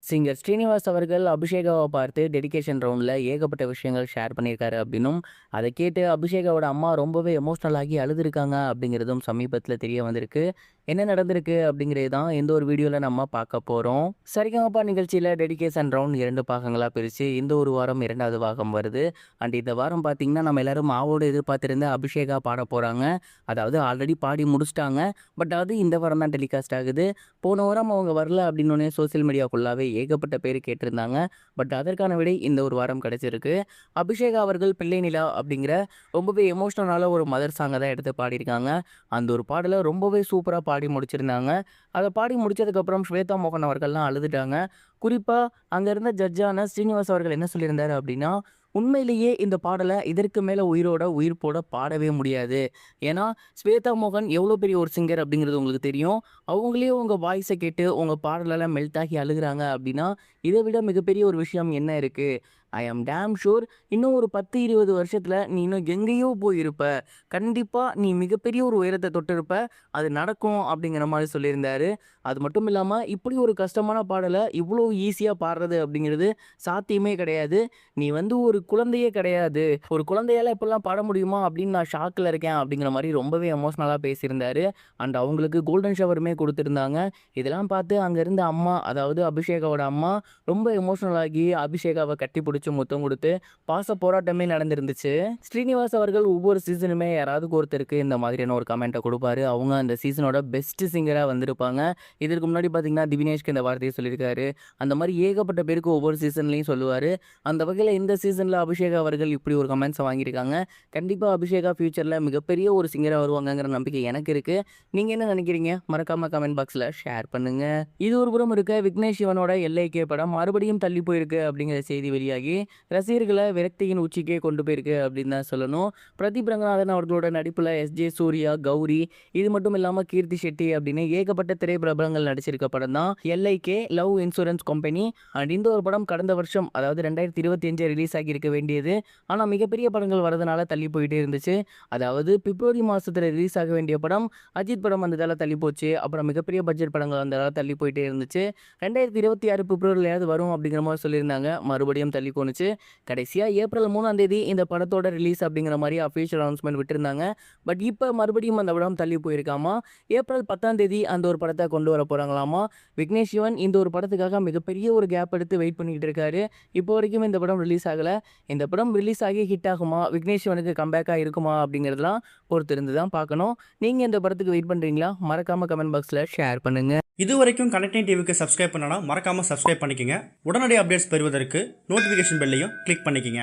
Singer Srinivas அவர்கள் அபிஷேகாவை பார்த்து dedication ரவுண்டில் ஏகப்பட்ட விஷயங்கள் ஷேர் பண்ணியிருக்காரு அப்படின்னும், அதை கேட்டு அபிஷேகாவோட அம்மா ரொம்பவே எமோஷ்னல் ஆகி அழுதுருக்காங்க அப்படிங்கிறதும் சமீபத்தில் தெரிய வந்திருக்கு. என்ன நடந்திருக்கு அப்படிங்கிறது தான் இந்த ஒரு வீடியோவில் நம்ம பார்க்க போகிறோம். சரிகமபா நிகழ்ச்சியில் டெடிகேஷன் ரவுண்ட் 2 பாகங்களாக பிரித்து இந்த ஒரு வாரம் 2வது பாகம் வருது. அண்ட் இந்த வாரம் பார்த்திங்கன்னா நம்ம எல்லோரும் ஆவோடு எதிர்பார்த்திருந்த அபிஷேகா பாட போகிறாங்க. அதாவது ஆல்ரெடி பாடி முடிச்சிட்டாங்க. பட் அது இந்த வாரம் தான் டெலிகாஸ்ட் ஆகுது. போன வாரம் அவங்க வரல அப்படின்னோடனே சோசியல் மீடியா ஃபுல்லாகவே ஏகப்பட்ட பேர் கேட்டிருந்தாங்க. பட் அதற்கான விடை இந்த ஒரு வாரம் கிடச்சிருக்கு. அபிஷேகா அவர்கள் பிள்ளை நிலா அப்படிங்கிற ரொம்பவே எமோஷ்னலான ஒரு மதர் சாங்கை தான் எடுத்து பாடியிருக்காங்க. அந்த ஒரு பாடலை ரொம்பவே சூப்பராக பாடி முடிச்சிருந்தாங்க. அதை பாடி முடிச்சதுக்கப்புறம் ஸ்வேதா மோகன் அவர்கள்லாம் அழுதுட்டாங்க. குறிப்பாக அங்கே இருந்த ஜட்ஜான ஸ்ரீனிவாஸ் அவர்கள் என்ன சொல்லியிருந்தாரு அப்படின்னா, உண்மையிலேயே இந்த பாடலை இதற்கு மேலே உயிர்ப்போட பாடவே முடியாது. ஏன்னா ஸ்வேதா மோகன் எவ்வளோ பெரிய ஒரு சிங்கர் அப்படிங்கிறது உங்களுக்கு தெரியும். அவங்களே உங்கள் வாய்ஸை கேட்டு உங்கள் பாடலெல்லாம் மெல்ட் ஆகி அழுகுறாங்க அப்படின்னா, இதை விட மிகப்பெரிய ஒரு விஷயம் என்ன இருக்குது? ஐ ஆம் டேம் ஷூர் இன்னும் ஒரு 10-20 வருஷத்தில் நீ இன்னும் எங்கேயோ போயிருப்ப. கண்டிப்பாக நீ மிகப்பெரிய ஒரு உயரத்தை தொட்டிருப்ப. அது நடக்கும் அப்படிங்கிற மாதிரி சொல்லியிருந்தாரு. அது மட்டும் இல்லாமல் இப்படி ஒரு கஷ்டமான பாடலை இவ்வளோ ஈஸியாக பாடுறது அப்படிங்கிறது சாத்தியமே கிடையாது. நீ ஒரு குழந்தையே கிடையாது. ஒரு குழந்தையால் இப்படிலாம் பாட முடியுமா அப்படின்னு நான் ஷாக்கில் இருக்கேன் அப்படிங்கிற மாதிரி ரொம்பவே எமோஷ்னலாக பேசியிருந்தாரு. அண்ட் அவங்களுக்கு கோல்டன் ஷவருமே கொடுத்துருந்தாங்க. இதெல்லாம் பார்த்து அங்கே இருந்த அம்மா, அதாவது அபிஷேகாவோட அம்மா ரொம்ப எமோஷ்னல் ஆகி அபிஷேகாவை கட்டி பிடிச்சி முத்தம் கொடுத்து பாச போராட்டமே நடந்திருந்துச்சு. ஸ்ரீனிவாஸ் அவர்கள் ஒவ்வொரு சீசனுமே யாராவது ஒருத்தருக்கு இந்த மாதிரியான ஒரு கமெண்ட்டை கொடுப்பாரு. அவங்க அந்த சீசனோட பெஸ்ட் சிங்கராக வந்திருப்பாங்க. இதற்கு முன்னாடி பார்த்தீங்கன்னா திவினேஷ்க்கு இந்த வார்த்தையை சொல்லியிருக்காரு. அந்த மாதிரி ஏகப்பட்ட பேருக்கு ஒவ்வொரு சீசன்லையும் சொல்லுவார். அந்த வகையில் இந்த சீசனில் அபிஷேகா அவர்கள் இப்படி ஒரு கமெண்ட்ஸை வாங்கியிருக்காங்க. கண்டிப்பாக அபிஷேகா ஃபியூச்சரில் மிகப்பெரிய ஒரு சிங்கராக வருவாங்கங்கிற நம்பிக்கை எனக்கு இருக்குது. நீங்கள் என்ன நினைக்கிறீங்க? மறக்காமல் கமெண்ட் பாக்ஸில் ஷேர் பண்ணுங்கள். இது ஒரு புறம் இருக்க விக்னேஷ் சிவனோட எல்ஐகே படம் மறுபடியும் தள்ளி போயிருக்கு அப்படிங்கிற செய்தி வெளியாகி ரசிகர்களை விரக்தியின் உச்சிக்கே கொண்டு போயிருக்கு அப்படின்னு தான் சொல்லணும். பிரதீப் ரங்கநாதன் அவர்களோட நடிப்பில் எஸ்ஜே சூர்யா, கௌரி, இது மட்டும் இல்லாமல் கீர்த்தி ஷெட்டி அப்படின்னு ஏகப்பட்ட திரைப்பிரபலங்கள் நடிச்சிருக்க படம் தான் எல்ஐகே லவ் இன்சூரன்ஸ் கம்பெனி. அண்ட் இந்த ஒரு படம் கடந்த வருஷம், அதாவது 2025 ரிலீஸ் ஆகியிருக்க வேண்டியது. ஆனால் மிகப்பெரிய படங்கள் வரதுனால தள்ளி போயிட்டே இருந்துச்சு. அதாவது பிப்ரவரி மாதத்தில் ரிலீஸ் ஆக வேண்டிய படம் அஜித் படம் வந்ததால் தள்ளி போச்சு. அப்புறம் மிகப்பெரிய பட்ஜெட் படங்கள் வந்ததால் தள்ளி போயிட்டே இருந்துச்சு. 2026 பிப்ரவரியிலாவது வரும் அப்படிங்கிற மாதிரி சொல்லியிருந்தாங்க. மறுபடியும் தள்ளி போணுச்சு. கடைசியாக ஏப்ரல் 3ஆம் தேதி இந்த படத்தோட ரிலீஸ் அப்படிங்கிற மாதிரி அஃபிஷியல் அனௌன்ஸ்மெண்ட் விட்டுருந்தாங்க. பட் இப்போ மறுபடியும் அந்த படம் தள்ளி போயிருக்காமா. ஏப்ரல் 10ஆம் தேதி அந்த ஒரு படத்தை கொண்டு வர போகிறாங்களாமா. விக்னேஷ் சிவன் இந்த ஒரு படத்துக்காக மிகப்பெரிய ஒரு கேப் எடுத்து வெயிட் பண்ணிக்கிட்டு இருக்காரு. இப்போ வரைக்கும் இந்த படம் ரிலீஸ் ஆகலை. இந்த படம் ரிலீஸ் ஆகி ஹிட் ஆகுமா, விக்னேஷ் சிவனுக்கு கம்பேக்காக இருக்குமா அப்படிங்கிறதுலாம் பொறுத்திருந்து தான் பார்க்கணும். நீங்கள் இந்த படத்துக்கு வெயிட் பண்ணுறீங்களா? மறக்காமல் கமெண்ட் பாக்ஸில் ஷேர் பண்ணுங்கள். இது வரைக்கும் கனெக்டிங் டிவிக்கு சப்ஸ்கிரைப் பண்ணனா மறக்காமல் சப்ஸ்கிரைப் பண்ணிக்கங்க. உடனடி அப்டேட்ஸ் பெறுவதற்கு நோட்டிஃபிகேஷன் பெல்லையும் கிளிக் பண்ணிக்கங்க.